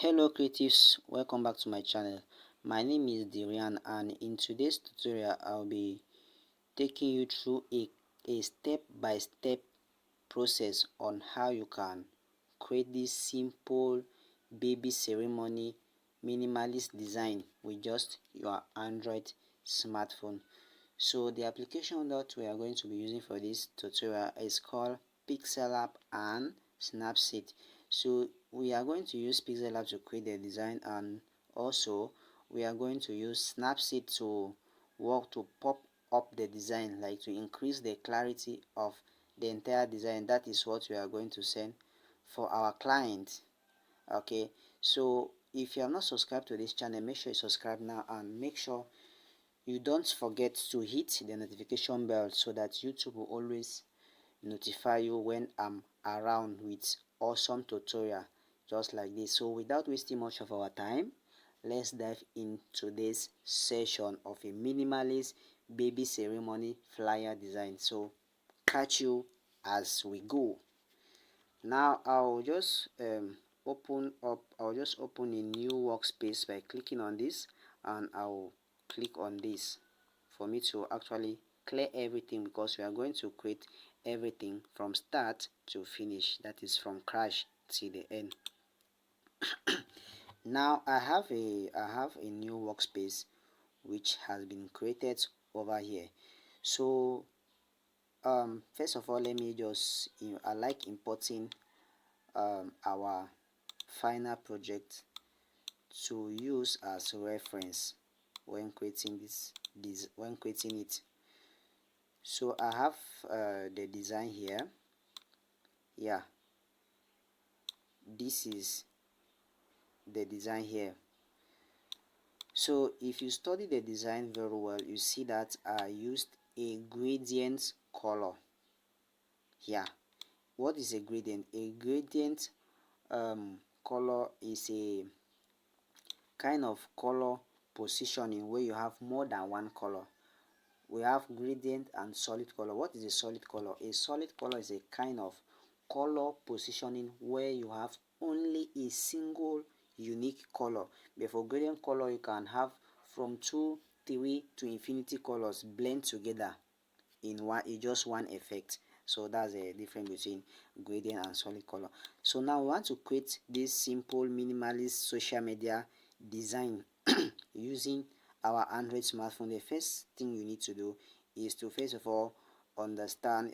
Hello creatives, welcome back to my channel. My name is Darian, and in today's tutorial I'll be taking you through a step-by-step process on how you can create this simple baby ceremony minimalist design with just your Android smartphone. So the application that we are going to be using for this tutorial is called Pixellab and Snapseed. So we are going to use Pixellab to create the design, and also we are going to use Snapseed to work to pop up the design, like to increase the clarity of the entire design. That is what we are going to send for our client. Okay, so if you are not subscribed to this channel, make sure you subscribe now, and make sure you don't forget to hit the notification bell so that YouTube will always notify you when I'm around with awesome tutorial just like this. So without wasting much of our time, let's dive into this session of a minimalist baby ceremony flyer design. So catch you as we go. Now I'll just open a new workspace by clicking on this, and I'll click on this for me to actually clear everything, because we are going to create everything from start to finish, that is from crash till the end. Now I have a new workspace which has been created over here. So first of all, let me just, I like importing our final project to use as reference when creating when creating it. So I have the design here. Yeah, this is the design here. So if you study the design very well, you see that I used a gradient color. Yeah, what is a gradient? A gradient color is a kind of color positioning where you have more than one color. We have gradient and solid color. What is a solid color? A solid color is a kind of color positioning where you have only a single unique color. But for gradient color, you can have from 2, 3 to infinity colors blend together in just one effect. So that's the difference between gradient and solid color. So now we want to create this simple minimalist social media design using our Android smartphone. The first thing you need to do is to first of all understand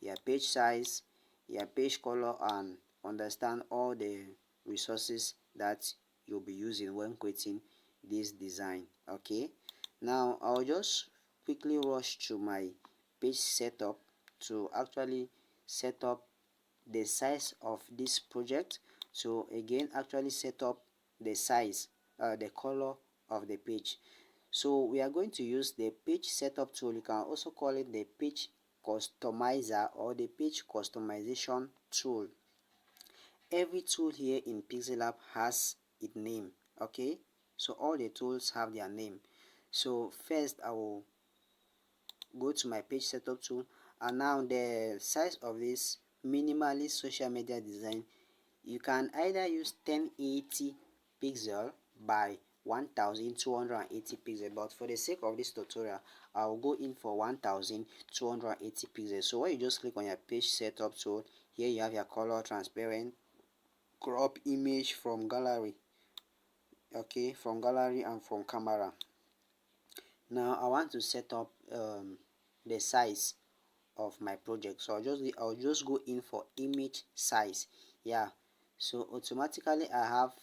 your page size, your page color, and understand all the resources that you'll be using when creating this design. Okay, now I'll just quickly rush to my page setup to actually set up the size of this project. So again, actually set up the size, the color of the page. So we are going to use the page setup tool. You can also call it the page customizer or the page customization tool. Every tool here in Pixellab has its name. Okay, so all the tools have their name. So first I will go to my page setup tool, and now the size of this minimalist social media design, you can either use 1080 pixel by 1280 pixel, but for the sake of this tutorial I'll go in for 1280 pixels. So when you just click on your page setup tool, here you have your color, transparent, crop image from gallery. Okay, from gallery and from camera. Now I want to set up the size of my project, so I'll just go in for image size. Yeah, so automatically I have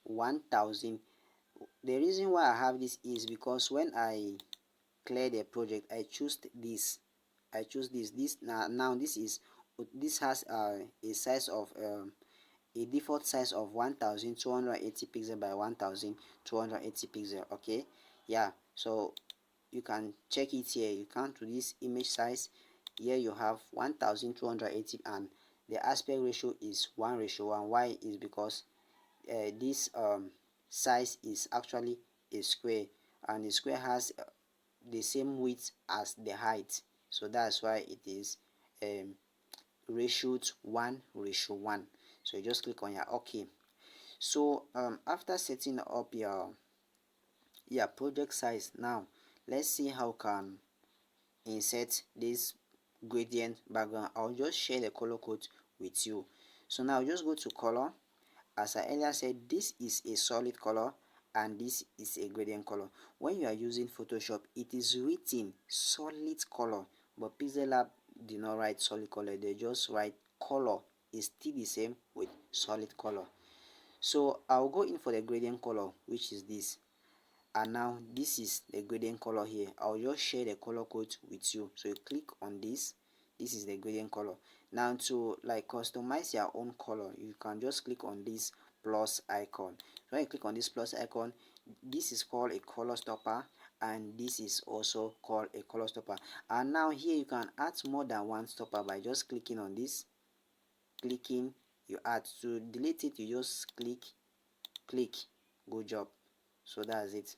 1000. The reason why I have this is because when I clear the project, I choose this. Now this has a size of a default size of 1280 pixel by 1280 pixel. Okay, yeah, so you can check it here. You come to this image size. Here you have 1280, and the aspect ratio is 1:1. Why? Is because this size is actually a square, and the square has the same width as the height, so that's why it is ratioed 1:1. So you just click on your OK. So after setting up your project size, now let's see how can insert this gradient background. I'll just share the color code with you. So now just go to color. As I earlier said, this is a solid color and this is a gradient color. When you are using Photoshop, it is written solid color, but Pixellab did not write solid color, they just write color is still the same with solid color. So I'll go in for the gradient color, which is this, and now this is the gradient color here. I'll just share the color code with you. So you click on this is the gradient color. Now to like customize your own color, you can just click on this plus icon. When you click on this plus icon, this is called a color stopper and this is also called a color stopper. And now here you can add more than one stopper by just clicking on this. Clicking, you add. To delete it, you just click. Good job. So that's it.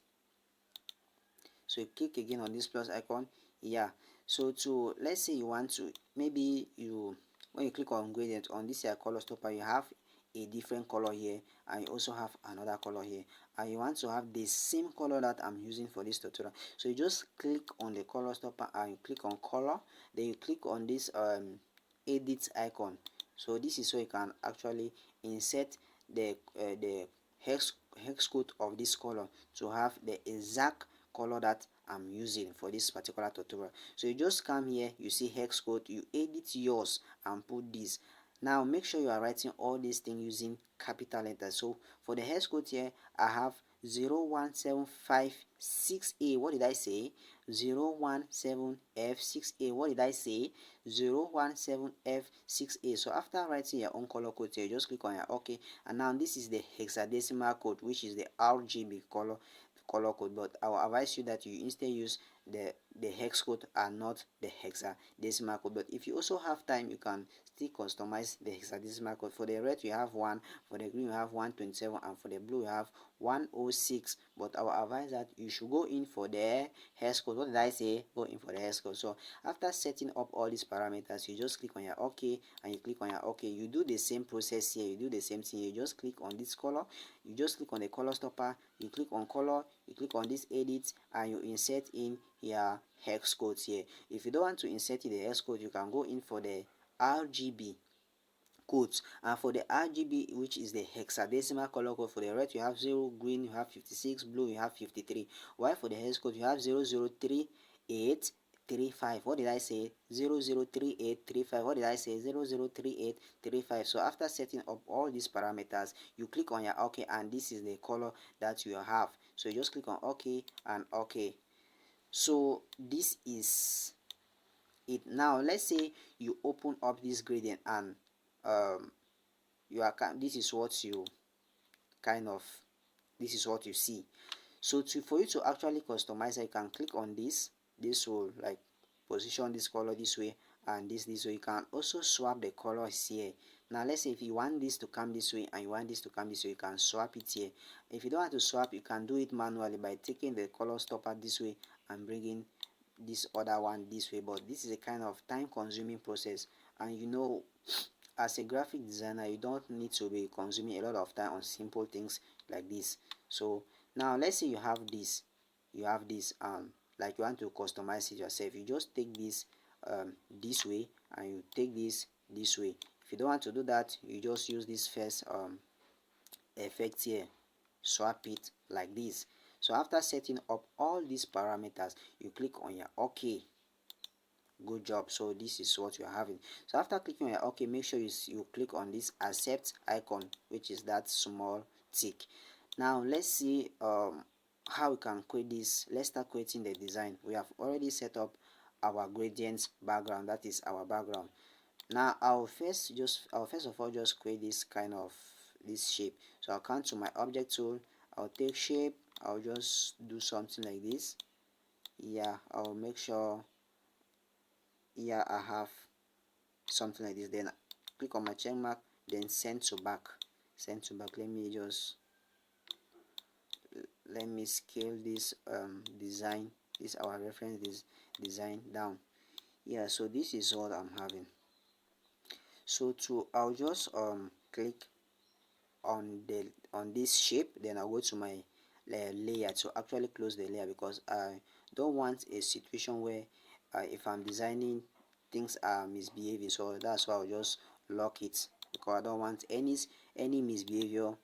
So you click again on this plus icon. Yeah, so to, let's say you want to, maybe you, when you click on gradient on this color stopper, you have a different color here and you also have another color here, and you want to have the same color that I'm using for this tutorial. So you just click on the color stopper and you click on color, then you click on this edit icon. So this is so you can actually insert the hex code of this color to have the exact color that I'm using for this particular tutorial. So you just come here, you see hex code, you edit yours and put this. Now make sure you are writing all these things using capital letters. So for the hex code here, I have 01756A. What did I say? 017F6A. What did I say? 017F6A. So after writing your own color code here, just click on your OK, and now this is the hexadecimal code, which is the RGB color code, but I will advise you that you instead use the hex code and not the hexadecimal code. But if you also have time, you can still customize the hexadecimal code. For the red you have 1, for the green you have 127, and for the blue you have 106. But I will advise that you should go in for the hex code. What did I say? Go in for the hex code. So after setting up all these parameters, you just click on your OK and you click on your OK. You do the same process here, you do the same thing. You just click on this color, you just click on the color stopper, you click on color, you click on this edit, and you insert in your hex codes here. If you don't want to insert in the hex code, you can go in for the RGB codes, and for the RGB, which is the hexadecimal color code, for the red you have 0, green you have 56, blue you have 53, while for the hex code you have 003835. What did I say? 003835. What did I say? 003835. So after setting up all these parameters, you click on your OK, and this is the color that you have. So you just click on OK and OK. So this is it. Now let's say you open up this gradient and you are, this is what you kind of, this is what you see. So for you to actually customize it, you can click on this will like position this color this way and this way. You can also swap the colors here. Now let's say if you want this to come this way and you want this to come this way, you can swap it here. If you don't want to swap, you can do it manually by taking the color stopper this way and bringing this other one this way. But this is a kind of time consuming process, and you know, as a graphic designer, you don't need to be consuming a lot of time on simple things like this. So now let's say you have this like you want to customize it yourself. You just take this this way and you take this way. If you don't want to do that, you just use this first effect here, swap it like this. So after setting up all these parameters, you click on your OK. Good job. So this is what you're having. So after clicking on your OK, make sure you click on this accept icon, which is that small tick. Now let's see how we can create this. Let's start creating the design. We have already set up our gradient background, that is our background. Now I'll first of all just create this kind of this shape. So I'll come to my object tool, I'll take shape, I'll just do something like this. Yeah, I'll make sure, yeah, I have something like this. Then click on my check mark, then send to back. Let me scale this design, this our reference, this design down. Yeah, so this is what I'm having. So I'll just click on this shape, then I'll go to my layer to actually close the layer, because I don't want a situation where if I'm designing, things are misbehaving. So that's why I'll just lock it, because I don't want any misbehavior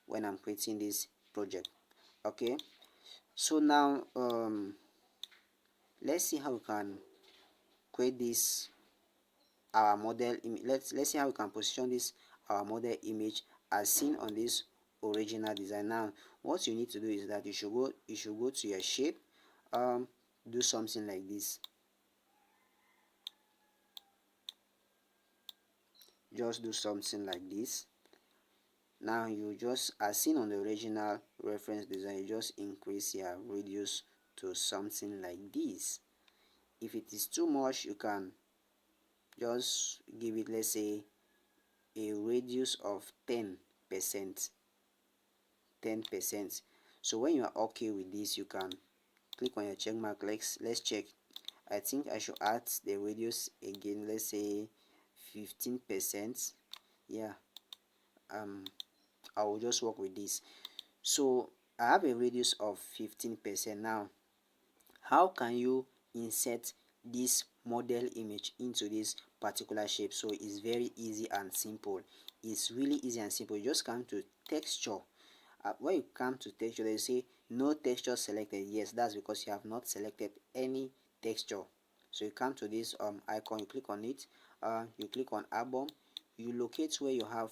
when I'm creating this project. Okay, so now let's see how we can create this our model image. Let's see how we can position this our model image as seen on this original design. Now what you need to do is that you should go to your shape, do something like this. Just do something like this. Now you just, as seen on the original reference design, you just increase your radius to something like this. If it is too much, you can just give it, let's say, a radius of 10%. So when you are okay with this, you can click on your check mark. Let's check. I think I should add the radius again, let's say 15%. Yeah, I will just work with this. So I have a radius of 15%. Now how can you insert this model image into this particular shape? So it's very easy and simple. It's really easy and simple. You just come to texture. When you come to texture, they say no texture selected. Yes, that's because you have not selected any texture. So you come to this icon, you click on it, you click on album, you locate where you have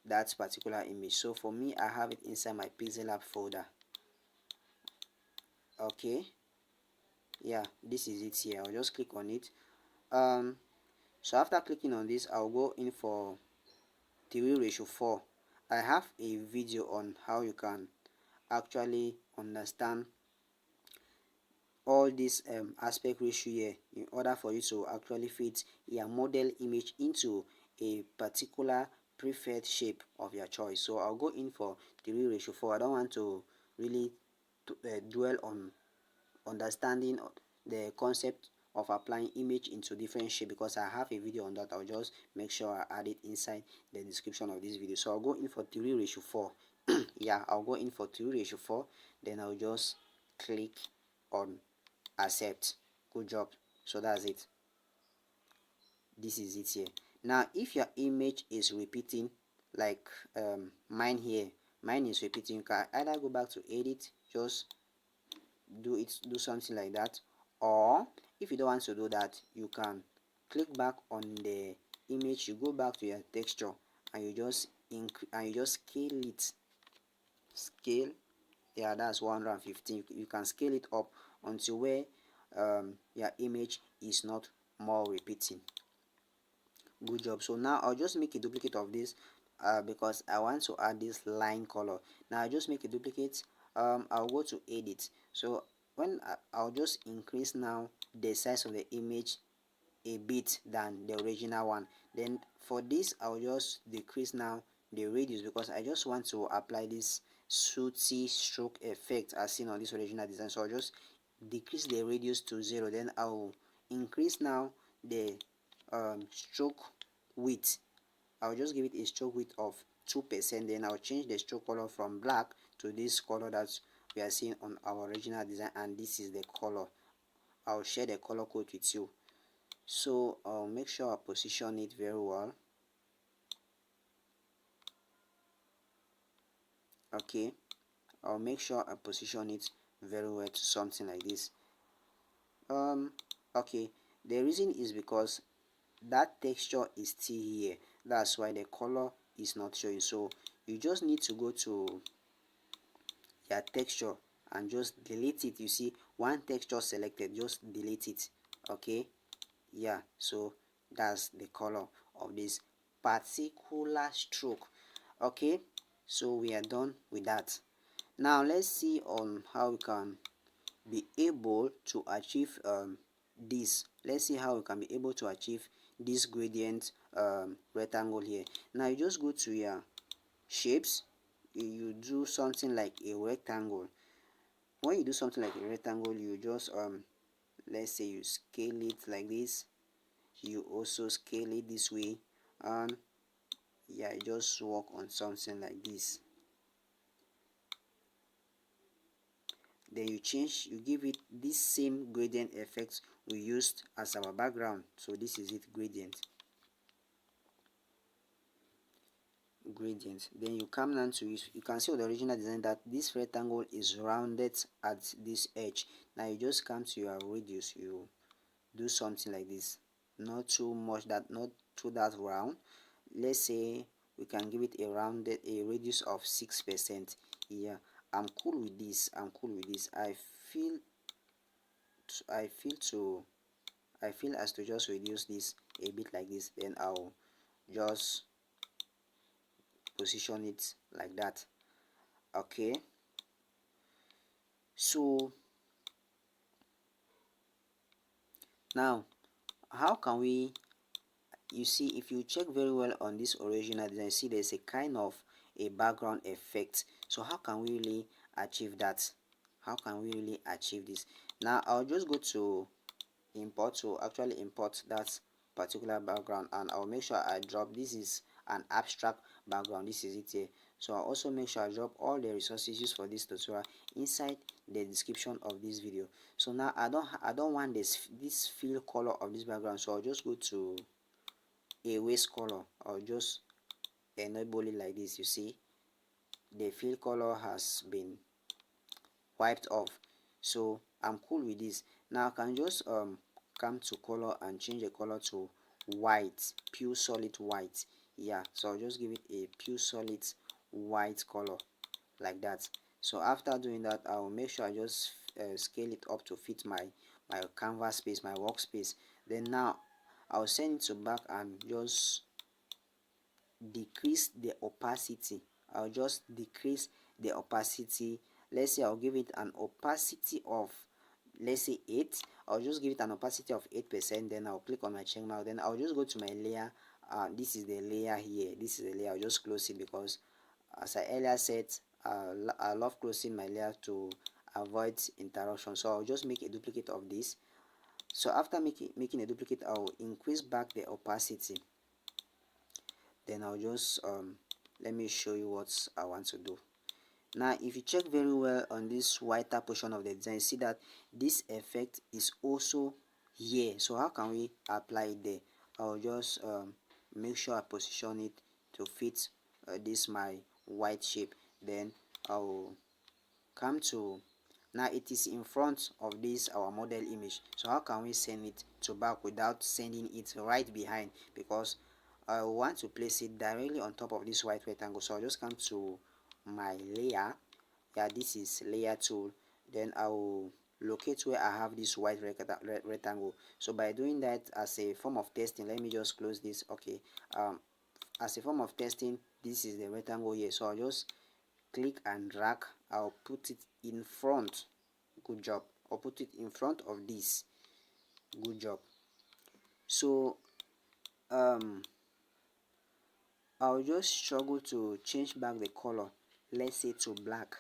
that particular image. So for me, I have it inside my Pixellab folder. Okay, yeah, this is it here. I'll just click on it. So after clicking on this, I'll go in for 3:4. I have a video on how you can actually understand all this aspect ratio here in order for you to actually fit your model image into a particular preferred shape of your choice. So I'll go in for 3:4. I don't want to really dwell on understanding the concept of applying image into different shape, because I have a video on that. I'll just make sure I add it inside the description of this video. So I'll go in for 3:4. Yeah, I'll go in for 3:4. Then I'll just click on accept. Good job. So that's it. This is it here. Now if your image is repeating, like mine here, mine is repeating, you can either go back to edit, just do something like that, or if you don't want to do that, you can click back on the image, you go back to your texture, and you just scale it. Scale, yeah, that's 115. You can scale it up until where your image is not more repeating. Good job. So now I'll just make a duplicate of this because I want to add this line color. Now I'll just make a duplicate. I'll go to edit. So when I'll just increase now the size of the image a bit than the original one. Then for this, I'll just decrease now the radius, because I just want to apply this sooty stroke effect as seen on this original design. So I'll just decrease the radius to 0. Then I'll increase now the stroke width. I'll just give it a stroke width of 2%. Then I'll change the stroke color from black to this color that we are seeing on our original design, and this is the color. I'll share the color code with you. So I'll make sure I position it very well. Okay, I'll make sure I position it very well to something like this. Okay, the reason is because that texture is still here. That's why the color is not showing. So you just need to go to your texture and just delete it. You see one texture selected, just delete it. Okay, yeah, so that's the color of this particular stroke. Okay, so we are done with that. Now let's see on how we can be able to achieve this. Let's see how we can be able to achieve this gradient rectangle here. Now you just go to your shapes, you do something like a rectangle. When you do something like a rectangle, you just let's say you scale it like this, you also scale it this way, and Yeah, just work on something like this. Then you change, you give it this same gradient effect we used as our background. So this is it, gradient. Then you come down to it. You can see on the original design that this rectangle is rounded at this edge. Now you just come to your radius, you do something like this, not too much, that not too that round. Let's say we can give it a radius of 6%. Yeah, I'm cool with this. I feel I feel to I feel as to just reduce this a bit like this. Then I'll just position it like that. Okay, so now how can we, you see, if you check very well on this original design, you see there's a kind of a background effect. So how can we really achieve that? How can we really achieve this? Now I'll just go to import to actually import that particular background, and I'll make sure I drop, this is an abstract background, this is it here. So I'll also make sure I drop all the resources used for this tutorial inside the description of this video. So now I don't want this fill color of this background, so I'll just go to erase color. I'll just enable it like this. You see the fill color has been wiped off, so I'm cool with this. Now I can just come to color and change the color to white, pure solid white. Yeah, so I'll just give it a pure solid white color like that. So after doing that, I'll make sure I just scale it up to fit my canvas space, my workspace. Then now I'll send it to back and just decrease the opacity. I'll just decrease the opacity. Let's say I'll give it an opacity of, let's say 8. I'll just give it an opacity of 8%. Then I'll click on my check mark. Then I'll just go to my layer. This is the layer here. This is the layer. I'll just close it because, as I earlier said, I love closing my layer to avoid interruption. So I'll just make a duplicate of this. So after making a duplicate, I'll increase back the opacity. Then I'll just let me show you what I want to do. Now if you check very well on this whiter portion of the design, you see that this effect is also here. So how can we apply it there? I'll just make sure I position it to fit this my white shape. Then I'll come to, now it is in front of this our model image. So how can we send it to back without sending it right behind? Because I want to place it directly on top of this white rectangle. So I'll just come to my layer. Yeah, this is layer tool. Then I will locate where I have this white rectangle. So by doing that, as a form of testing, let me just close this. Okay, as a form of testing, this is the rectangle here. So I'll just click and drag. I'll put it in front. Good job. I'll put it in front of this. Good job. So I'll just struggle to change back the color, let's say to black,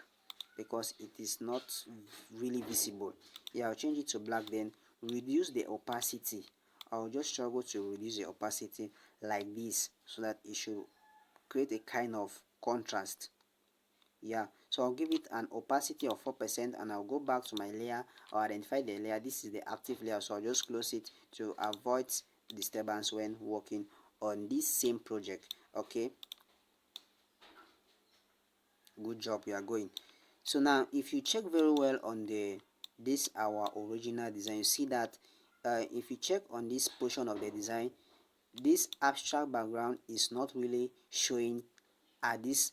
because it is not really visible. Yeah, I'll change it to black. Then reduce the opacity. I'll just struggle to reduce the opacity like this, so that it should create a kind of contrast. Yeah, so I'll give it an opacity of 4%, and I'll go back to my layer. I'll identify the layer. This is the active layer, so I'll just close it to avoid disturbance when working on this same project. Okay, good job, you are going. So now if you check very well on this our original design, you see that if you check on this portion of the design, this abstract background is not really showing at this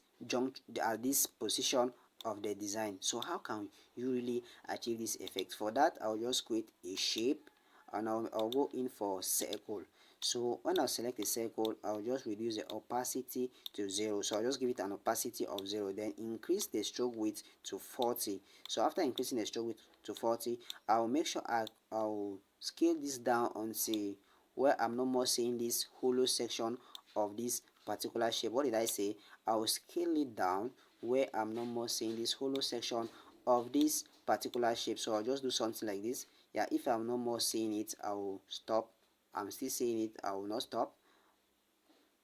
position of the design. So how can you really achieve this effect? For that, I'll just create a shape, and I'll go in for circle. So when I select a circle, I'll just reduce the opacity to 0. So I'll just give it an opacity of 0. Then increase the stroke width to 40. So after increasing the stroke width to 40, I'll make sure I'll scale this down until where I'm no more seeing this hollow section of this particular shape. What did I say? I'll scale it down where I'm no more seeing this hollow section of this particular shape. So I'll just do something like this. Yeah, if I'm no more seeing it, I will stop. I'm still seeing it, I will not stop.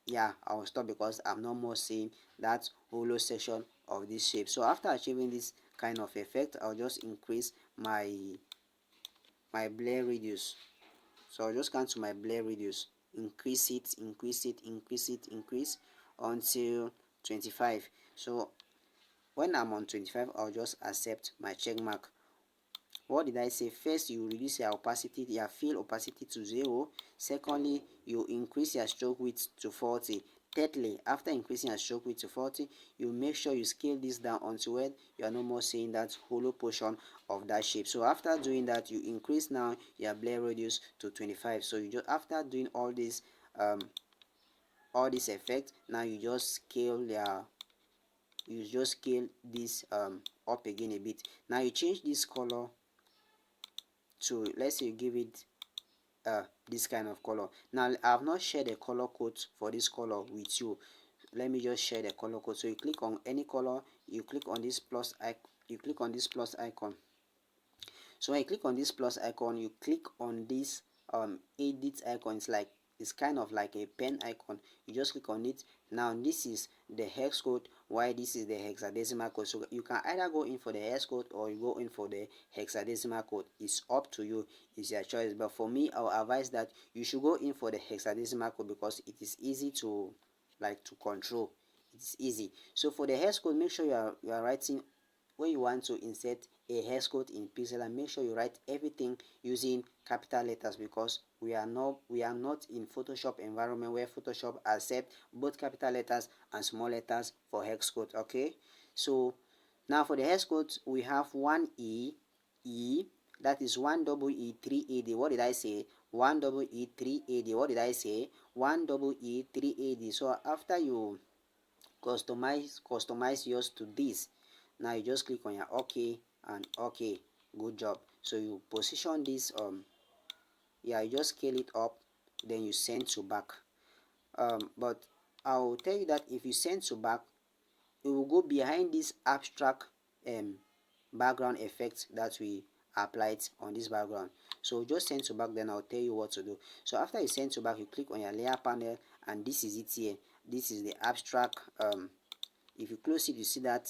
yeah, I'll stop because I'm no more seeing that hollow section of this shape. So after achieving this kind of effect, I'll just increase my blur radius. So I'll just come to my blur radius, increase it, increase it, increase it, increase until 25. So when I'm on 25, I'll just accept my check mark. What did I say? First, you reduce your opacity, your fill opacity to 0. Secondly, you increase your stroke width to 40. Thirdly, after increasing your stroke width to 40, you make sure you scale this down until when you are no more seeing that hollow portion of that shape. So after doing that, you increase now your blur radius to 25. So you just, after doing all this effect, now you just scale this up again a bit. Now you change this color to, let's say you give it this kind of color. Now I have not shared a color code for this color with you. Let me just share the color code. So you click on any color, you click on this plus icon, so when you click on this plus icon, you click on this edit icon. It's kind of like a pen icon. You just click on it. Now this is the hex code, while this is the hexadecimal code. So you can either go in for the hex code or you go in for the hexadecimal code. It's up to you, it's your choice. But for me, I'll advise that you should go in for the hexadecimal code because it is easy to control. It's easy. So for the hex code, make sure you are writing, when you want to insert a hex code in Pixellab, make sure you write everything using capital letters, because we are not in Photoshop environment where Photoshop accept both capital letters and small letters for hex code. Okay, so now for the hex code, we have 1E, that is 1EE3AD. What did I say? 1EE3AD. What did I say? 1EE3AD. So after you customize yours to this, now you just click on your OK and OK. Good job. So you position this yeah, you just scale it up, then you send to back. But I'll tell you that if you send to back, it will go behind this abstract background effect that we applied on this background. So just send to back, then I'll tell you what to do. So after you send to back, you click on your layer panel, and this is it here. This is the abstract. If you close it, you see that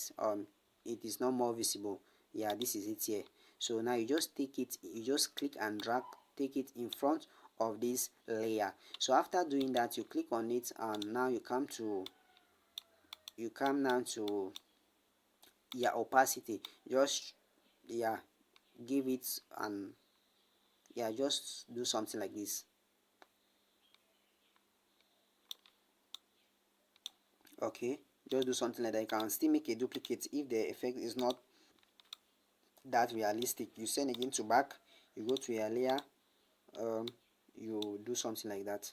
it is not more visible. Yeah, this is it here. So now you just take it, you just click and drag, take it in front of this layer. So after doing that, you click on it, and now you come now to your opacity. Just, yeah, give it, and yeah, just do something like this. Okay, just do something like that. You can still make a duplicate if the effect is not that realistic. You send again to back, you go to your layer, you do something like that.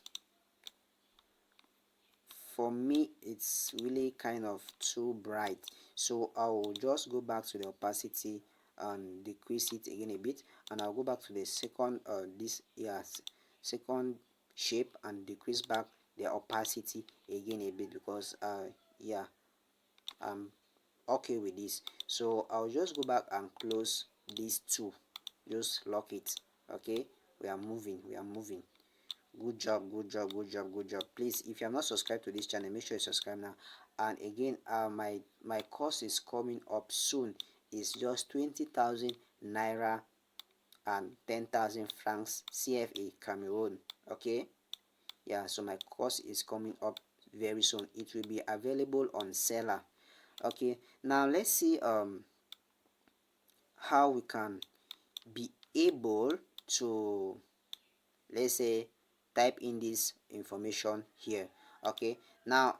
For me, it's really kind of too bright, so I'll just go back to the opacity and decrease it again a bit, and I'll go back to the second second shape and decrease back the opacity again a bit, because yeah, I'm okay with this. So I'll just go back and close these two, just lock it. Okay, we are moving. Good job, good job, good job, good job. Please, if you have not subscribed to this channel, make sure you subscribe now. And again, my course is coming up soon. It's just 20,000 naira and 10,000 francs CFA Cameroon. Okay, yeah, so my course is coming up very soon. It will be available on seller. Okay, now let's see how we can be able to, let's say, type in this information here. Okay, now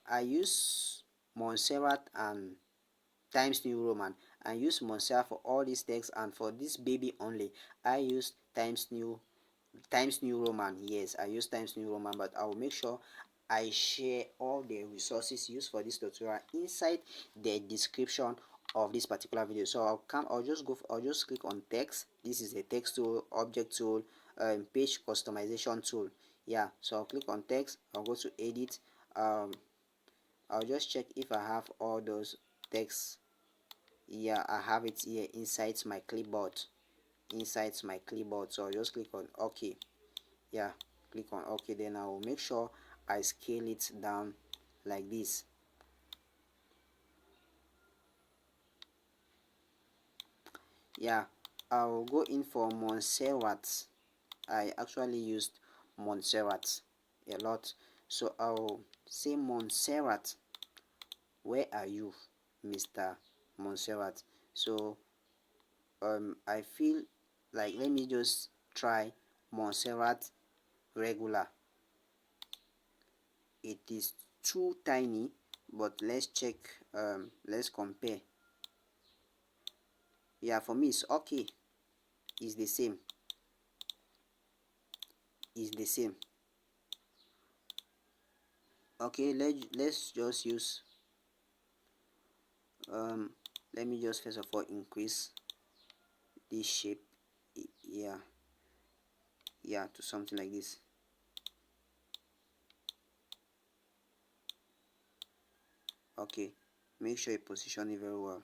I use Montserrat and Times New Roman. I use Montserrat for all these texts, and for this baby only, I use Times New Roman. Yes, I use Times New Roman, but I will make sure I share all the resources used for this tutorial inside the description of this particular video. So I'll just click on text. This is a text tool, object tool, page customization tool. Yeah, so I'll click on text, I'll go to edit. I'll just check if I have all those texts. Yeah, I have it here inside my clipboard. So I'll just click on OK. Yeah, click on OK. Then I will make sure I scale it down like this. Yeah, I'll go in for Montserrat. I actually used Montserrat a lot, so I'll say, Montserrat, where are you, Mr. Montserrat? So I feel like, let me just try Montserrat regular. It is too tiny, but let's check, let's compare. Yeah, for me it's okay. It's the same. It's the same. Okay, let's just use, let me just first of all increase this shape. Yeah, yeah, to something like this. Okay, make sure you position it very well.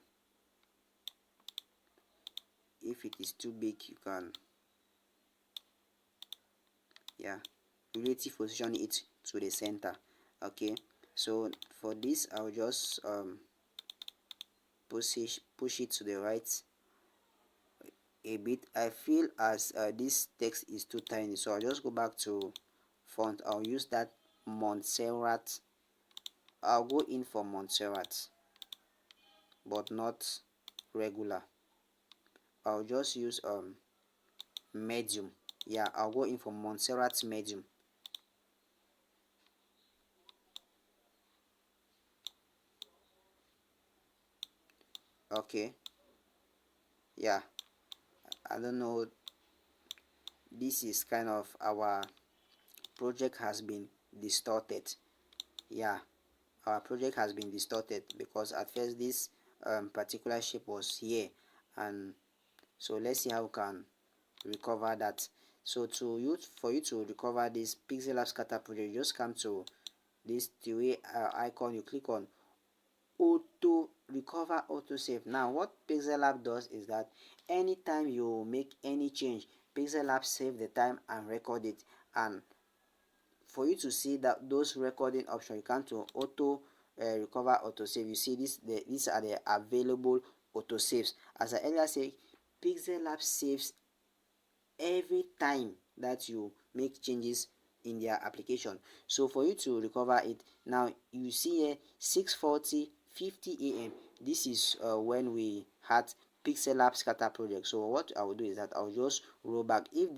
If it is too big, you can, yeah, relative position it to the center. Okay, so for this I'll just push it to the right a bit. I feel as this text is too tiny, so I'll just go back to font. I'll use that Montserrat. I'll go in for Montserrat, but not regular. I'll just use medium. Yeah, I'll go in for Montserrat medium. Okay, yeah, I don't know, this is kind of, our project has been distorted. Yeah, our project has been distorted because at first this particular shape was here, and so let's see how we can recover that. So for you to recover this Pixellab scatter project, you just come to this three icon, you click on auto recover, auto save. Now what Pixellab does is that anytime you make any change, Pixellab save the time and record it. And for you to see that those recording options, you come to auto recover, auto save. You see these are the available auto saves. As I earlier said, Pixellab saves every time that you make changes in their application. So for you to recover it, now you see here 6:40 50 a.m. This is when we had Pixellab scatter project. So what I will do is that I'll just roll back. If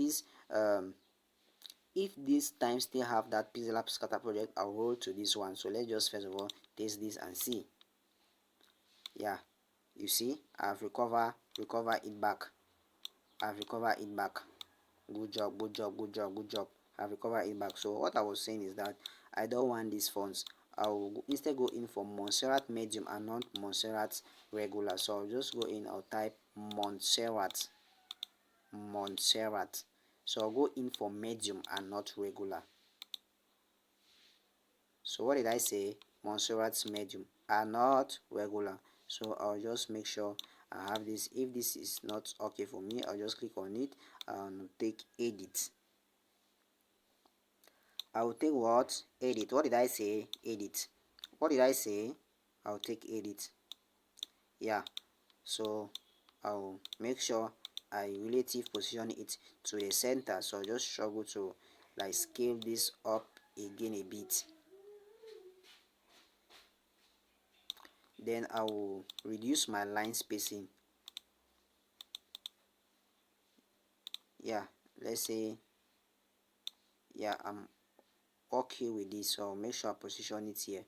this time still have that Pixellab scatter project, I'll roll to this one. So let's just first of all test this and see. Yeah, you see I've recovered it back. I've recovered it back. Good job, good job, good job, good job. I've recovered it back. So what I was saying is that I don't want these fonts. I'll instead go in for Montserrat medium and not Montserrat regular. So I'll just go in, I'll type Montserrat. So I'll go in for medium and not regular. So what did I say? Montserrat's medium and not regular. So I'll just make sure I have this. If this is not okay for me, I'll just click on it and take edit. I will take what? Edit. What did I say? Edit. What did I say? I'll take edit. Yeah. So I'll make sure I relative position it to the center. So I'll just struggle to like scale this up again a bit. Then I will reduce my line spacing. Yeah, let's say, yeah, I'm okay with this, so I'll make sure I position it here.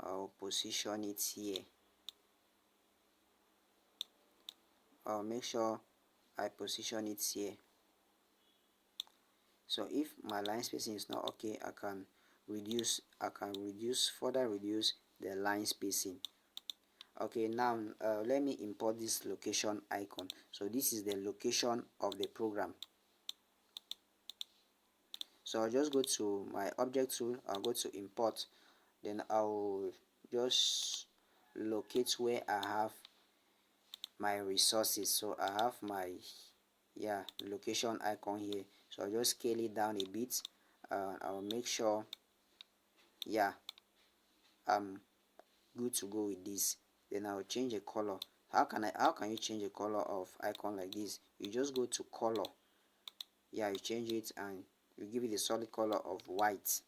I'll position it here. I'll make sure I position it here. So if my line spacing is not okay, I can further reduce the line spacing. Okay, now let me import this location icon. So this is the location of the program. So I'll just go to my object tool, I'll go to import, then I'll just locate where I have my resources. So I have my, yeah, location icon here. So I'll just scale it down a bit. I'll make sure Yeah, I'm good to go with this. Then I'll change the color. How can you change the color of icon like this? You just go to color. Yeah, you change it and you give it a solid color of white,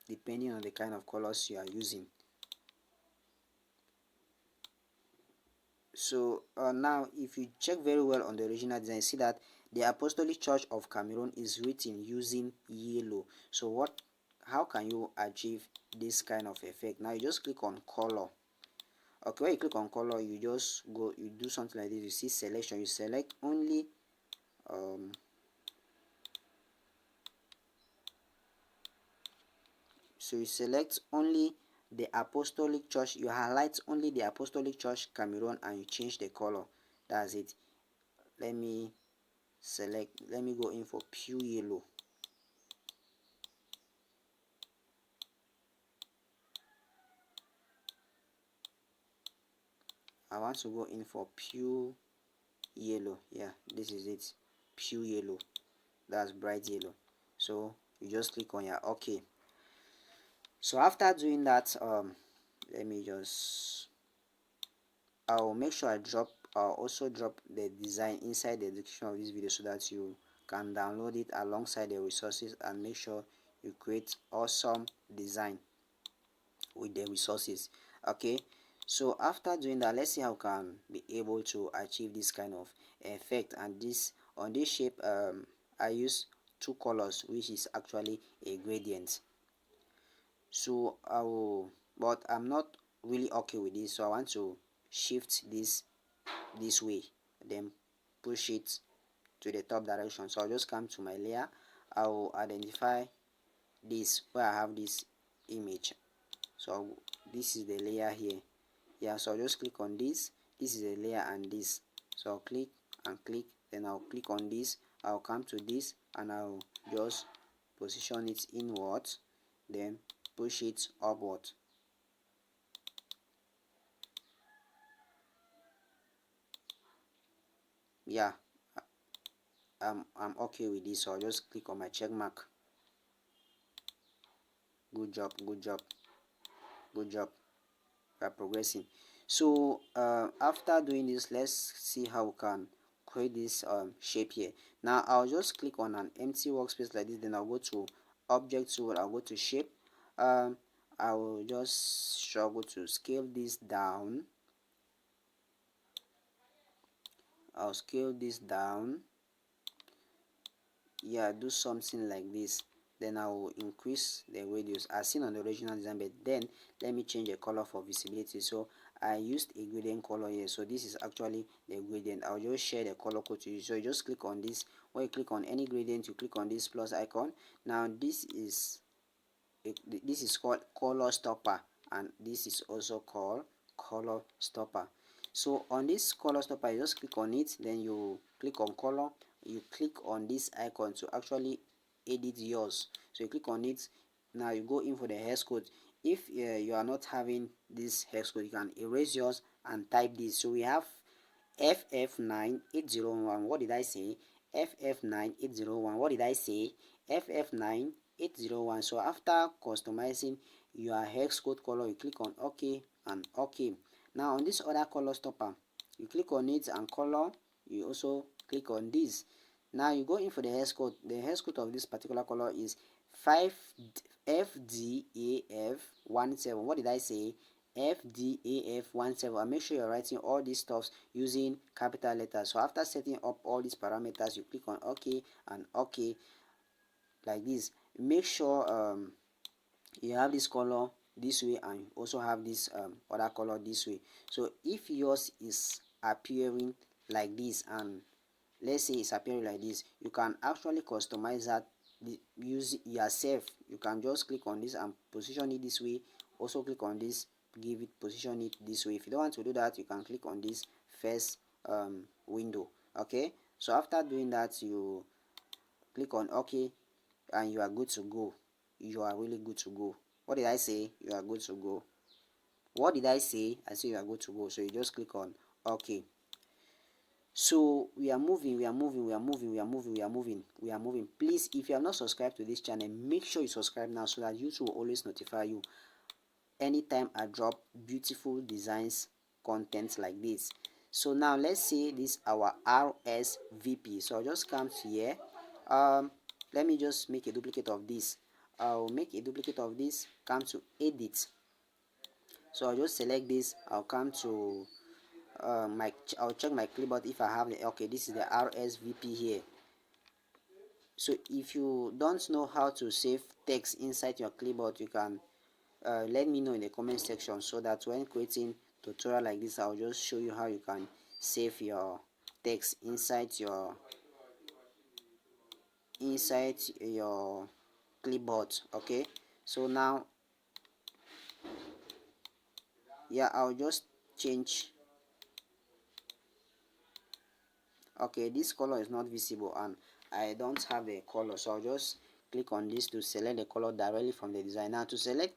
depending on the kind of colors you are using. So now if you check very well on the original design, see that the Apostolic Church of Cameroon is written using yellow. So how can you achieve this kind of effect? Now you just click on color. Okay, when you click on color, you just go, you do something like this. You see selection, you select only um so you select only the Apostolic Church, you highlight only the Apostolic Church Cameroon and you change the color. That's it. Let me go in for pure yellow. I want to go in for pure yellow. Yeah, this is it. Pure yellow. That's bright yellow. So you just click on your OK. So after doing that, let me just, I'll make sure I'll also drop the design inside the description of this video so that you can download it alongside the resources and make sure you create awesome design with the resources. Okay, so after doing that, let's see how we can be able to achieve this kind of effect. And this, on this shape, I use two colors, which is actually a gradient. So but I'm not really okay with this, so I want to shift this way, then push it to the top direction. So I'll just come to my layer. I'll identify this where I have this image. So this is the layer here. Yeah, so I'll just click on this. This is a layer and this. So I'll click and click, then I'll click on this. I'll come to this and I'll just position it inwards, then push it upward. Yeah, I'm okay with this, so I'll just click on my check mark. Good job, good job, good job. We are progressing. So after doing this, let's see how we can create this shape here. Now I'll just click on an empty workspace like this, then I'll go to object tool, I'll go to shape. I will just struggle to scale this down. I'll scale this down. Yeah, do something like this. Then I will increase the radius as seen on the original design, but then let me change the color for visibility. So I used a gradient color here, so this is actually the gradient. I'll just share the color code to you. So you just click on this. When you click on any gradient, you click on this plus icon. Now this is called color stopper, and this is also called color stopper. So on this color stopper, you just click on it, then you click on color, you click on this icon to actually edit yours. So you click on it. Now you go in for the hex code. If you are not having this hex code, you can erase yours and type this. So we have FF9801. What did I say? FF9801. What did I say? FF9801. So after customizing your hex code color, you click on OK and OK. Now on this other color stopper, you click on it and color. You also click on this. Now you go in for the hex code. The hex code of this particular color is 5 FDAF17. What did I say? FDAF17, and make sure you're writing all these stuffs using capital letters. So after setting up all these parameters, you click on OK and OK like this. Make sure you have this color this way and also have this other color this way. So if yours is appearing like this, and let's say it's appearing like this, you can actually customize that use yourself. You can just click on this and position it this way. Also click on this, give it, position it this way. If you don't want to do that, you can click on this first window. Okay, so after doing that, you click on OK and you are good to go. You are really good to go. What did I say? You are good to go. What did I say? I say you are good to go. So you just click on OK. So we are moving, please, if you have not subscribed to this channel, make sure you subscribe now so that YouTube will always notify you anytime I drop beautiful designs content like this. So now let's say this our RSVP. So I'll just come to here. Let me just make a duplicate of this. I'll make a duplicate of this, come to edit. So I'll just select this. I'll come to I'll check my clipboard if I have the, okay, this is the RSVP here. So if you don't know how to save text inside your clipboard, you can let me know in the comment section, so that when creating tutorial like this, I'll just show you how you can save your text inside your clipboard. Okay, so now, yeah, I'll just change. Okay, this color is not visible and I don't have a color, so I'll just click on this to select the color directly from the design. Now to select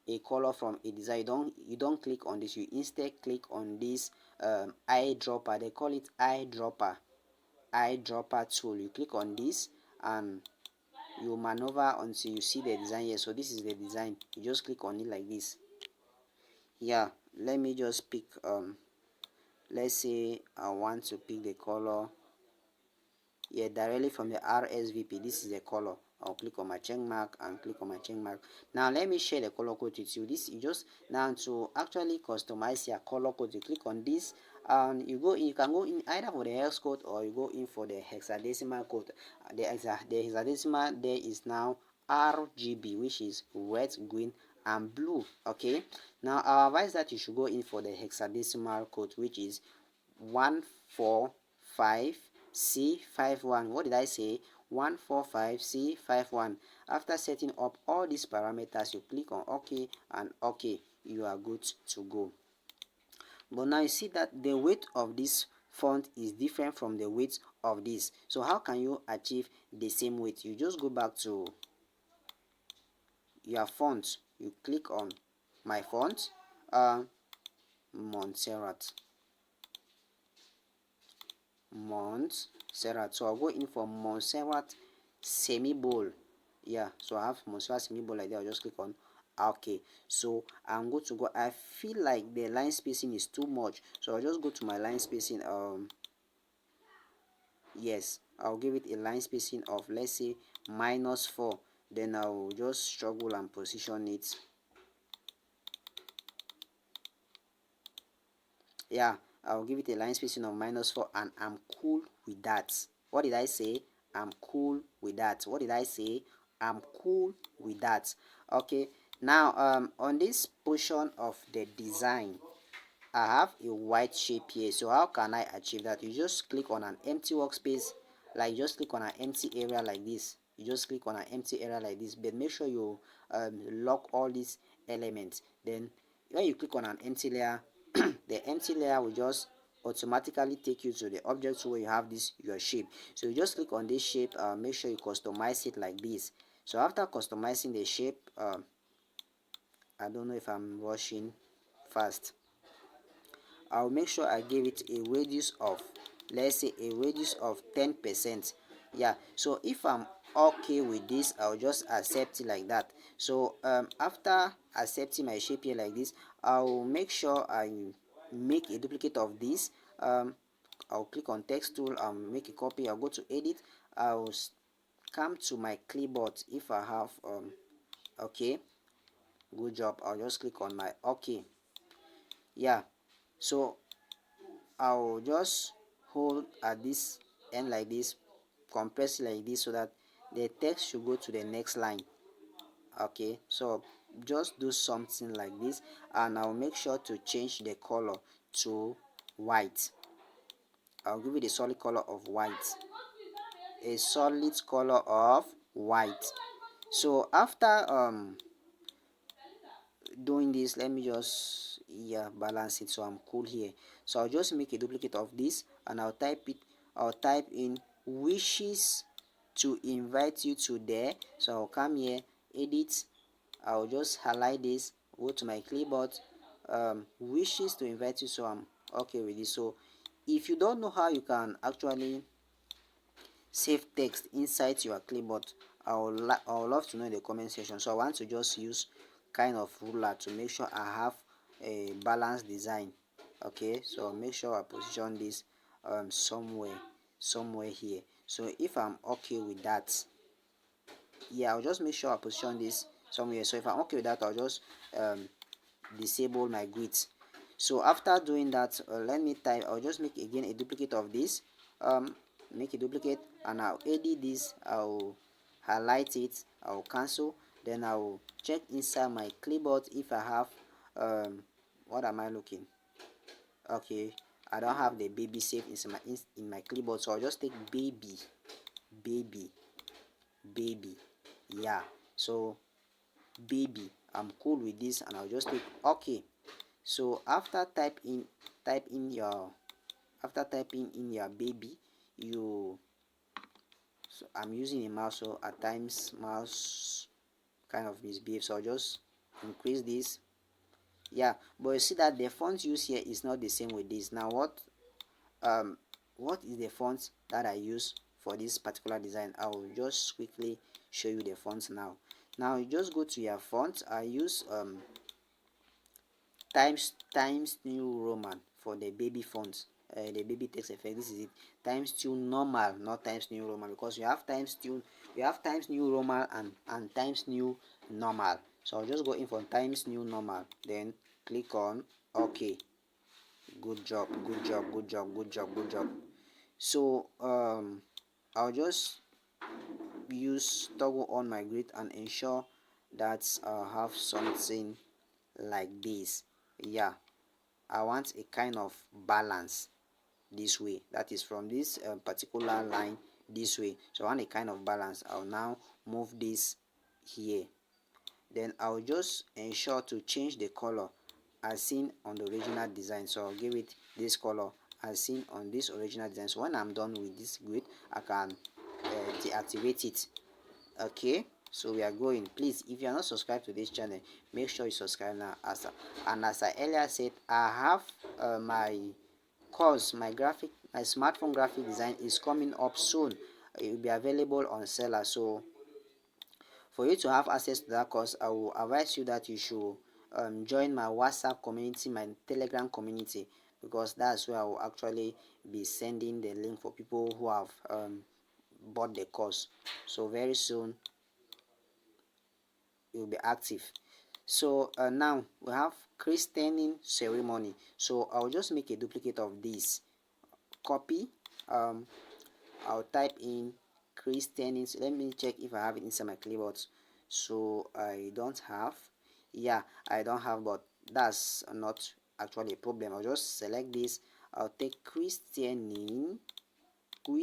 a color from a design, you don't click on this, you instead click on this eyedropper. They call it eyedropper tool. You click on this and you maneuver until you see the design here. So this is the design, you just click on it like this. Yeah, let me just pick let's say I want to pick the color, yeah, directly from the RSVP. This is the color. I'll click on my check mark and click on my check mark. Now let me share the color code with you. This you just now to actually customize your color code, you click on this and you can go in either for the hex code or you go in for the hexadecimal code. The hexadecimal there is now RGB, which is red, green and blue. Okay, now I advise that you should go in for the hexadecimal code, which is 145C51. What did I say? 145C51. After setting up all these parameters, you click on OK and OK. You are good to go. But now you see that the weight of this font is different from the weight of this. So how can you achieve the same weight? You just go back to your font. You click on my font, Montserrat. So I'll go in for Montserrat semi-bold. Yeah, so I have Montserrat semi-bold like that. I'll just click on OK. So I'm going to go. I feel like the line spacing is too much, so I'll just go to my line spacing. Yes, I'll give it a line spacing of, let's say, -4. Then I'll just struggle and position it. Yeah, I'll give it a line spacing of -4 and I'm cool with that. What did I say? I'm cool with that. What did I say? I'm cool with that. Okay, now on this portion of the design, I have a white shape here. So how can I achieve that? You just click on an empty workspace, like just click on an empty area like this. You just click on an empty area like this, but make sure you lock all these elements. Then when you click on an empty layer, the empty layer will just automatically take you to the object where you have this your shape. So you just click on this shape, make sure you customize it like this. So after customizing the shape, I don't know if I'm rushing fast. I'll make sure I give it a radius of, let's say, a radius of 10%. Yeah, so if I'm okay with this, I'll just accept it like that. So after accepting my shape here like this, I'll make sure I make a duplicate of this. I'll click on text tool and make a copy. I'll go to edit. I'll come to my clipboard if I have okay, good job. I'll just click on my okay. Yeah, so I'll just hold at this end like this, compress it like this, so that the text should go to the next line. Okay, so just do something like this and I'll make sure to change the color to white. I'll give it a solid color of white, a solid color of white. So after doing this, let me just, yeah, balance it so I'm cool here. So I'll just make a duplicate of this and I'll type in wishes to invite you to there. So I'll come here, edit, I'll just highlight this, go to my clipboard, wishes to invite you. So I'm okay with this. So if you don't know how you can actually save text inside your clipboard, I would love to know in the comment section. So I want to just use kind of ruler to make sure I have a balanced design. Okay, so make sure I position this somewhere here. So if I'm okay with that, yeah, I'll just make sure I position this somewhere. So if I'm okay with that, I'll just um, disable my grids. So after doing that, let me type. I'll just make again a duplicate of this, make a duplicate, and I'll edit this. I'll highlight it, I'll cancel, then I'll check inside my clipboard if I have what am I looking. Okay, I don't have the baby safe in my clipboard, so I'll just take baby baby. Yeah, so baby, I'm cool with this, and I'll just click okay. So type in your after typing in your baby, you so I'm using a mouse, so at times mouse kind of misbehave, so I'll just increase this. Yeah, but you see that the font used here is not the same with this. Now what is the font that I use for this particular design? I will just quickly show you the fonts now. Now you just go to your font. I use Times New Roman for the baby font, the baby text effect. This is it. Times New Normal, not Times New Roman, because you have Times New Roman and Times New Normal. So I'll just go in for Times New Normal, then click on OK. Good job, good job, good job, good job, good job. So I'll just use toggle on my grid and ensure that I have something like this. Yeah, I want a kind of balance this way, that is from this particular line this way. So I want a kind of balance. I'll now move this here, then I'll just ensure to change the color as seen on the original design. So I'll give it this color as seen on this original design. So when I'm done with this grid, I can deactivate it. Okay, so we are going. Please, if you are not subscribed to this channel, make sure you subscribe now. And as I earlier said, I have my course, my smartphone graphic design is coming up soon. It will be available on Seller. So for you to have access to that course, I will advise you that you should join my WhatsApp community, my Telegram community, because that's where I will actually be sending the link for people who have bought the course. So very soon it will be active. So now we have Christening ceremony. So I'll just make a duplicate of this, copy, I'll type in Christening. So let me check if I have it inside my clipboard. So I don't have. Yeah, I don't have, but that's not actually a problem. I'll just select this. I'll take Christening, go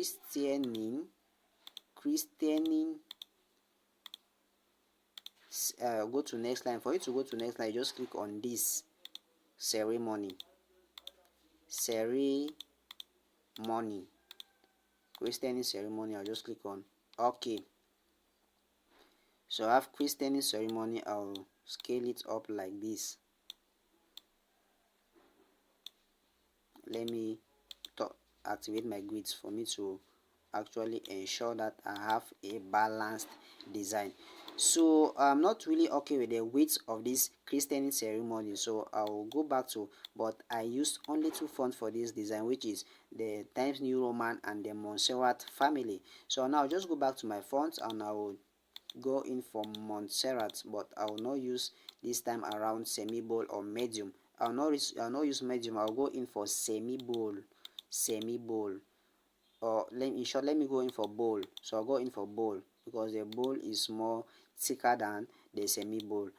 to next line. For you to go to next line, just click on this ceremony, Christening ceremony. I'll just click on OK. So I have Christening ceremony. I'll scale it up like this. Let me activate my grids for me to actually ensure that I have a balanced design. So I'm not really okay with the width of this Christening ceremony, so I'll go back to, but I used only two fonts for this design, which is the Times New Roman and the Montserrat family. So now I'll just go back to my fonts and I will go in for Montserrat, but I will not use this time around semi-bold or medium. I'll not use medium. I'll go in for semi-bold, or let me go in for bold. So I'll go in for bold because the bold is more thicker than the semi-bold.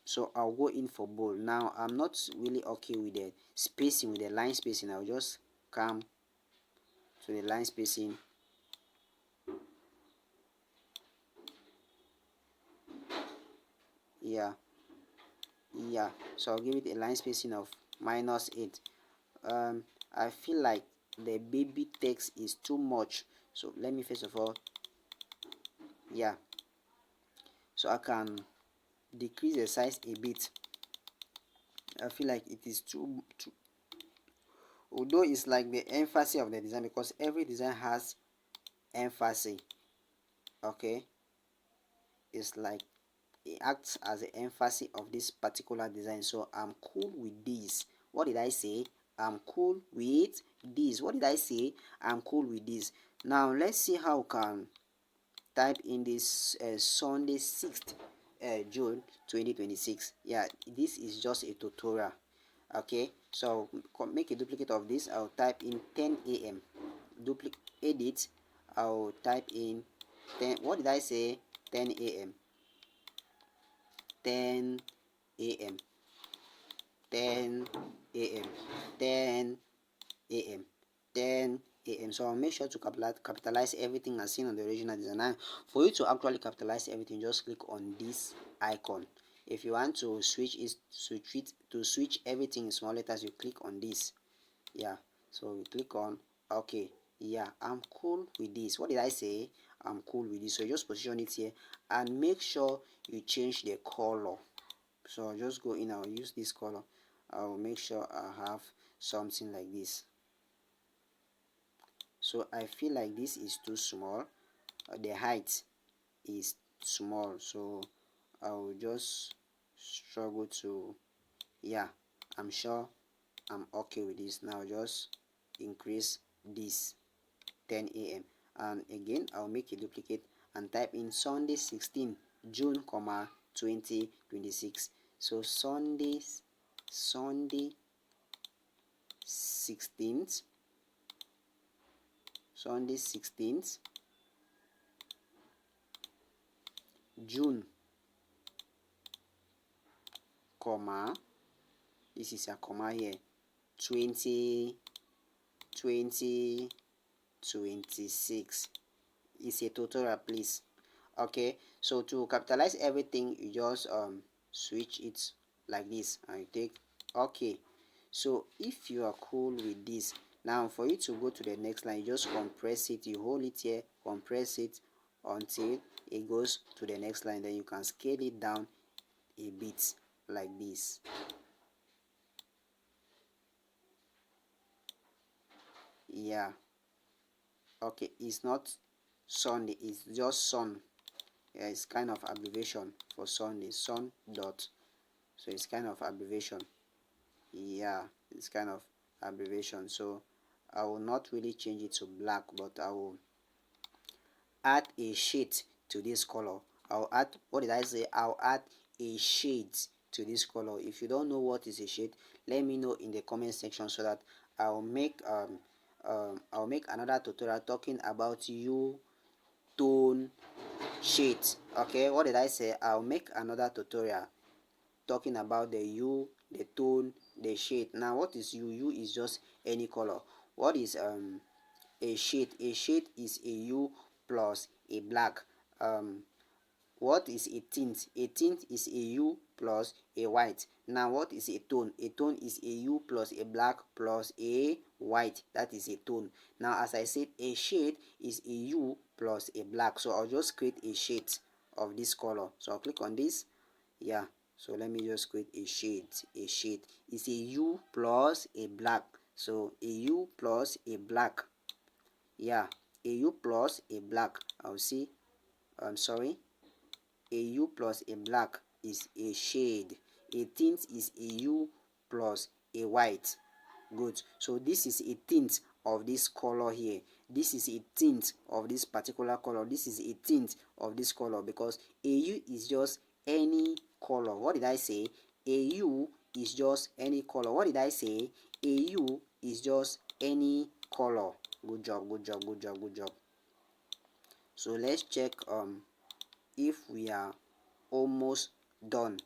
So I'll go in for bold. Now I'm not really okay with the spacing, with the line spacing. I'll just come to the line spacing. Yeah, so I'll give it a line spacing of -8. I feel like the baby text is too much, so let me first of all, yeah, so I can decrease the size a bit. I feel like it is too although it's like the emphasis of the design, because every design has emphasis. Okay, it's like it acts as the emphasis of this particular design. So I'm cool with this. What did I say? I'm cool with this. What did I say? I'm cool with this. Now let's see how we can type in this Sunday 6th June 2026. Yeah, this is just a tutorial. Okay, so make a duplicate of this. I'll type in 10 a.m. duplicate, edit, I'll type in 10. What did I say? 10 a.m. 10 a.m. 10 a.m. 10 a.m. 10 a.m. So I'll make sure to capitalize everything as seen on the original design. Now, for you to actually capitalize everything, just click on this icon. If you want to switch everything in small letters, you click on this. Yeah, so we click on okay. Yeah, I'm cool with this. What did I say? I'm cool with this. So you just position it here and make sure you change the color. So I'll just go in, I'll use this color. I'll make sure I have something like this. So I feel like this is too small. The height is small, so I'll just struggle to, yeah, I'm sure I'm okay with this. Now just increase this 10 a.m. and again I'll make a duplicate and type in Sunday 16 June, 2026. So Sunday 16th, Sunday 16th June, comma, this is a comma here, 2026. It's a tutorial, please. Okay, so to capitalize everything, you just switch it like this and you take okay. So if you are cool with this, now for you to go to the next line, you just compress it, you hold it here, compress it until it goes to the next line. Then you can scale it down a bit like this. Yeah, okay, it's not Sunday, it's just sun. Yeah, it's kind of abbreviation for Sunday, sun dot. So it's kind of abbreviation. Yeah, it's kind of abbreviation. So I will not really change it to black, but I will add a shade to this color. I'll add, what did I say? I'll add a shade to this color. If you don't know what is a shade, let me know in the comment section so that I'll make another tutorial talking about hue tone shades. Okay, what did I say? I'll make another tutorial talking about the hue, the tone, the shade. Now what is hue? Hue is just any color. What is a shade? A shade is a hue plus a black. What is a tint? A tint is a hue plus a white. Now what is a tone? A tone is a hue plus a black plus a white. That is a tone. Now as I said, a shade is a hue plus a black. So I'll just create a shade of this color. So I'll click on this. Yeah, so let me just create a shade. A shade is a hue plus a black. So a hue plus a black. Yeah, a hue plus a black. I'll see. I'm sorry. A hue plus a black is a shade. A tint is a hue plus a white. Good. So this is a tint of this color here. This is a tint of this particular color. This is a tint of this color, because a hue is just any color. What did I say? A hue is just any color. What did I say? A hue is just any color. Good job, good job, good job, good job. So let's check if we are almost done.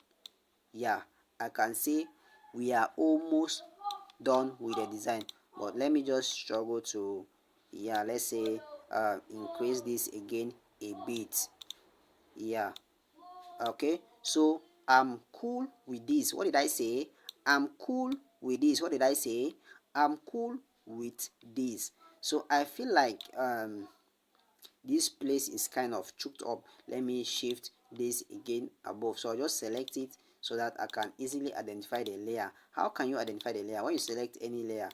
Yeah, I can say we are almost done with the design, but let me just struggle to, yeah, let's say increase this again a bit. Yeah, okay, so I'm cool with this. What did I say? I'm cool with this. What did I say? I'm cool with this. So I feel like this place is kind of choked up. Let me shift this again above. So I'll just select it so that I can easily identify the layer. How can you identify the layer? When you select any layer,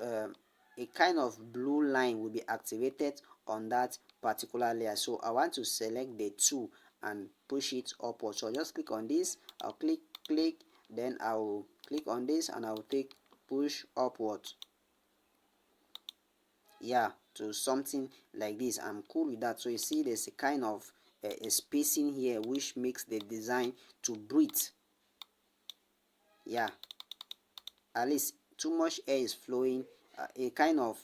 a kind of blue line will be activated on that particular layer. So I want to select the 2 and push it upward. So I'll just click on this, I'll click, then I'll click on this and I'll take push upward. Yeah, to something like this. I'm cool with that. So you see there's a kind of a spacing here which makes the design to breathe. Yeah, at least too much air is flowing, a kind of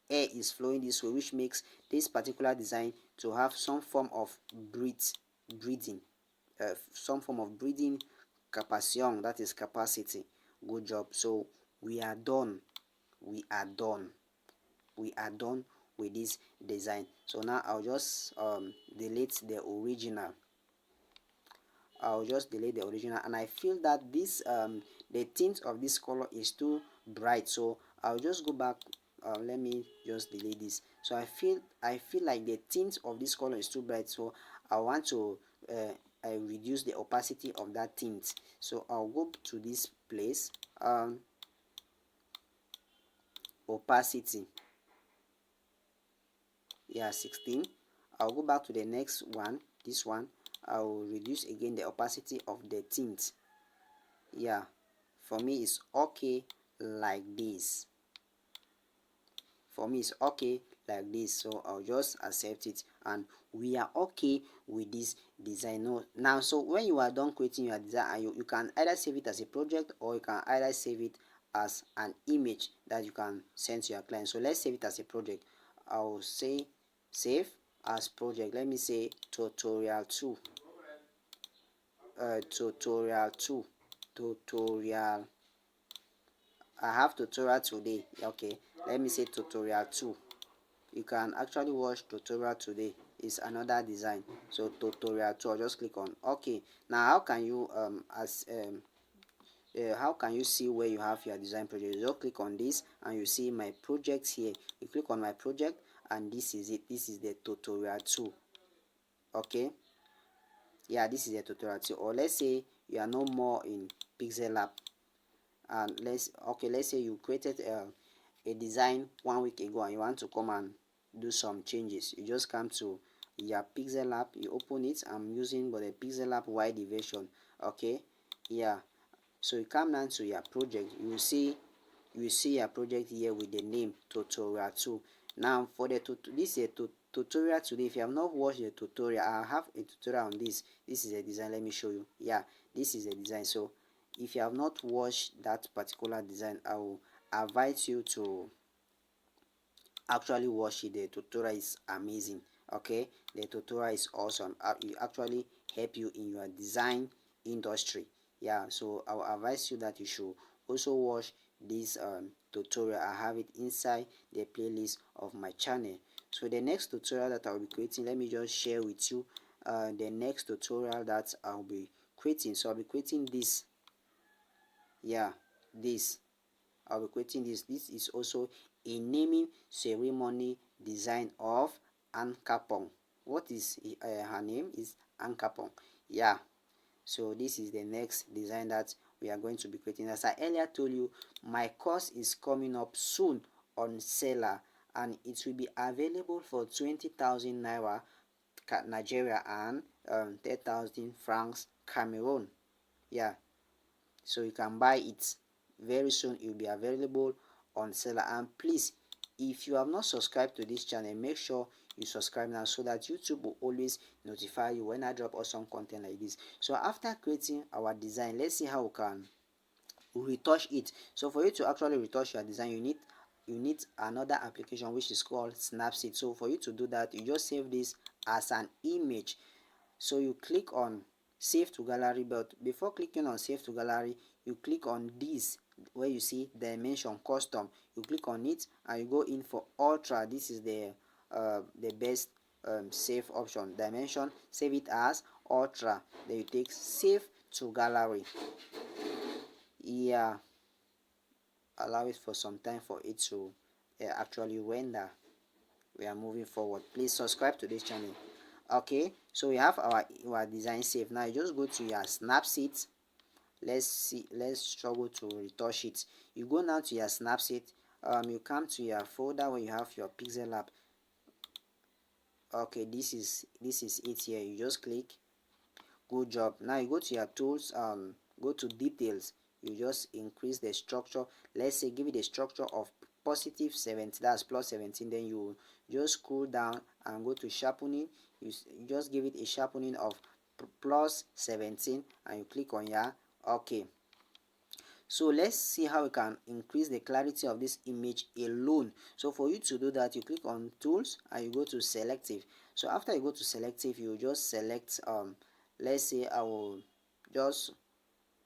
air is flowing this way, which makes this particular design to have some form of breathing, some form of breathing capacity, that is capacity. Good job. So we are done, we are done, we are done with this design. So now I'll just delete the original. I'll just delete the original, and I feel that this the tint of this color is too bright, so I'll just go back. Let me just delete this. So I feel like the tint of this color is too bright, so I want to I reduce the opacity of that tint. So I'll go to this place, opacity, yeah, 16. I'll go back to the next one, this one. I'll reduce again the opacity of the tint. Yeah, for me it's okay like this. For me it's okay like this, so I'll just accept it, and we are okay with this design. Now, so when you are done creating your design, you can either save it as a project, or you can either save it as an image that you can send to your client. So let's save it as a project. I'll say save as project. Let me say tutorial 2, tutorial 2, tutorial. I have tutorial today. Okay, let me say tutorial 2. You can actually watch tutorial today. It's another design. So tutorial 2, I'll just click on okay. Now how can you how can you see where you have your design project? You just click on this and you see my project here. You click on my project and this is it. This is the tutorial 2. Okay, yeah, this is the tutorial 2. Or let's say you are no more in Pixellab, and let's say you created a design 1 week ago and you want to come and do some changes. You just come to your Pixellab, you open it. I'm using but the Pixellab wide version. Okay, yeah, so you come down to your project. You see your project here with the name tutorial 2. Now for the this is a tutorial today. If you have not watched the tutorial, I have a tutorial on this. This is a design. Let me show you. Yeah, this is a design. So if you have not watched that particular design, I will advise you to actually watch it. The tutorial is amazing. Okay, the tutorial is awesome. It actually help you in your design industry. Yeah, so I will advise you that you should also watch this tutorial. I have it inside the playlist of my channel. So the next tutorial that I'll be creating, let me just share with you the next tutorial that I'll be creating. So I'll be creating this. Yeah, this I'll be creating this. This is also a naming ceremony design of Ankapong. What is her name? Is Ankapong. Yeah, so this is the next design that we are going to be creating. As I earlier told you, my course is coming up soon on Seller, and it will be available for 20,000 naira Nigeria and 10,000 francs Cameroon. Yeah, so you can buy it very soon. It will be available on Seller. And please, if you have not subscribed to this channel, make sure you subscribe now, so that YouTube will always notify you when I drop awesome content like this. So after creating our design, let's see how we can retouch it. So for you to actually retouch your design, you need another application which is called Snapseed. So for you to do that, you just save this as an image. So you click on save to gallery, but before clicking on save to gallery, you click on this where you see dimension custom. You click on it and you go in for ultra. This is the best save option. Dimension, save it as ultra, then you take save to gallery. Yeah, allow it for some time for it to actually render. We are moving forward. Please subscribe to this channel. Okay, so we have our design saved. Now you just go to your Snapseed. Let's struggle to retouch it. You go now to your Snapseed you come to your folder where you have your Pixellab. Okay, this is it here. You just click. Good job. Now you go to your tools, go to details. You just increase the structure. Let's say give it a structure of positive 70, that's plus 17. Then you just scroll down and go to sharpening. You just give it a sharpening of plus 17 and you click on yeah. Okay, so let's see how we can increase the clarity of this image alone. So for you to do that, you click on tools and you go to selective. So after you go to selective, you just select let's say I will just,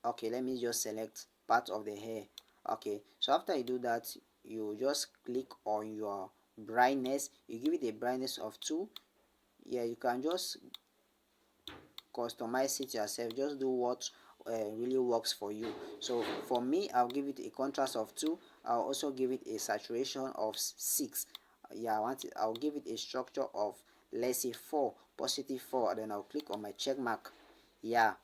okay, let me just select part of the hair. Okay, so after you do that, you just click on your brightness. You give it a brightness of 2. Yeah, you can just customize it yourself. Just do what really works for you. So for me, I'll give it a contrast of 2. I'll also give it a saturation of 6. Yeah, I'll give it a structure of, let's say, 4, positive 4. Then I'll click on my check mark. Yeah,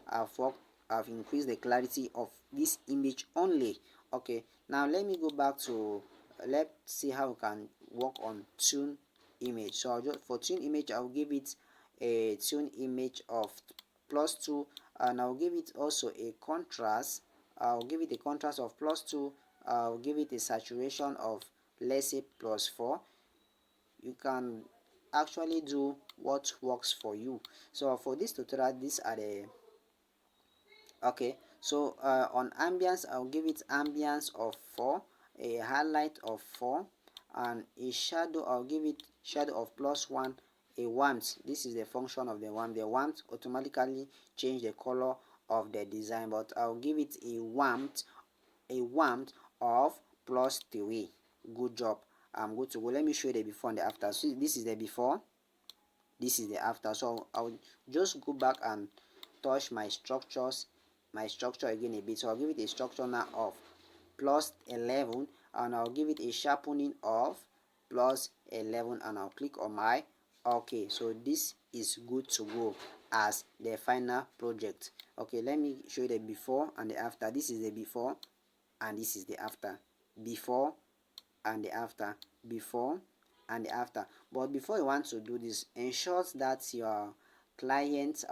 I've increased the clarity of this image only. Okay, now let me go back to let's see how we can work on tune image. So I'll just, for tune image, I'll give it a tune image of plus 2, and I'll give it also a contrast. I'll give it a contrast of plus 2. I'll give it a saturation of, let's say, plus 4. You can actually do what works for you. So for this tutorial, these are the, okay, so on ambience, I'll give it ambience of 4, a highlight of 4, and a shadow, I'll give it shadow of plus 1, a warmth. This is the function of the warmth. The warmth automatically change the color of the design, but I'll give it a warmth of plus 3. Good job. I'm good to go. Let me show you the before and the after. So this is the before, this is the after. So I'll just go back and touch my structure again a bit. So I'll give it a structure now of plus 11, and I'll give it a sharpening of plus 11, and I'll click on my okay. So this is good to go as the final project. Okay, let me show you the before and the after. This is the before and this is the after. Before and the after. Before and the after. But before you want to do this, ensure that your client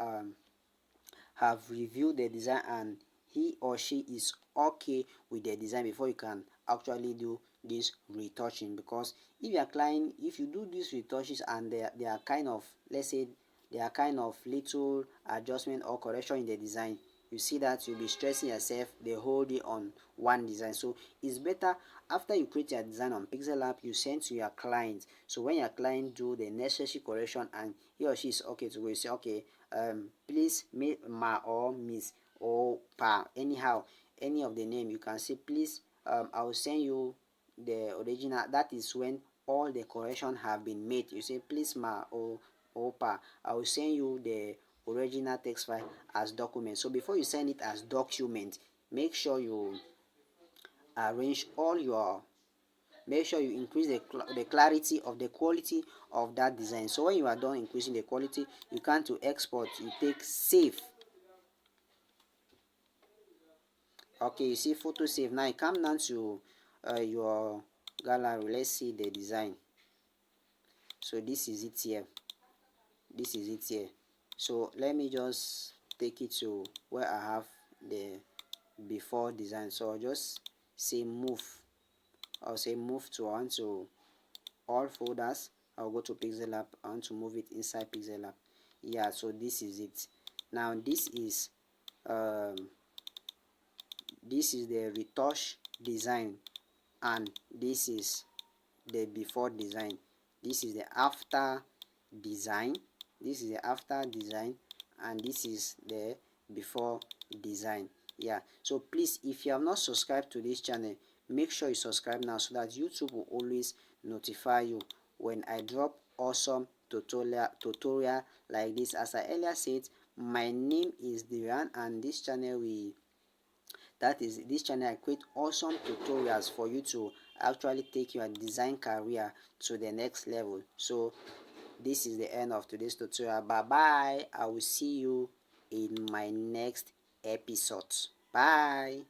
have reviewed the design and he or she is okay with the design before you can actually do this retouching. Because if your client, if you do these retouches and they are kind of, let's say, they are kind of little adjustment or correction in the design, you see that you'll be stressing yourself the whole day on one design. So it's better after you create your design on Pixellab, you send to your client. So when your client do the necessary correction and he or she is okay to go, you say, okay, please, ma or miss or pa, anyhow, any of the name, you can say, please, I will send you the original. That is when all the correction have been made. You say, please, ma or pa, I will send you the original text file as document. So before you send it as document, make sure you arrange all your, make sure you increase the clarity of the quality of that design. So when you are done increasing the quality, you can to export, you take save. Okay, you see photo save. Now you come down to your gallery. Let's see the design. So this is it here. This is it here. So let me just take it to where I have the before design. So I'll just say move. I'll say move to onto all folders. I'll go to Pixellab. I want to move it inside Pixellab. Yeah, so this is it. Now um, this is the retouch design, and this is the before design. This is the after design. This is the after design, and this is the before design. Yeah, so please, if you have not subscribed to this channel, make sure you subscribe now so that YouTube will always notify you when I drop awesome tutorial like this. As I earlier said, my name is Diran, and this channel this channel I create awesome tutorials for you to actually take your design career to the next level. So this is the end of today's tutorial. Bye bye. I will see you in my next episode. Bye.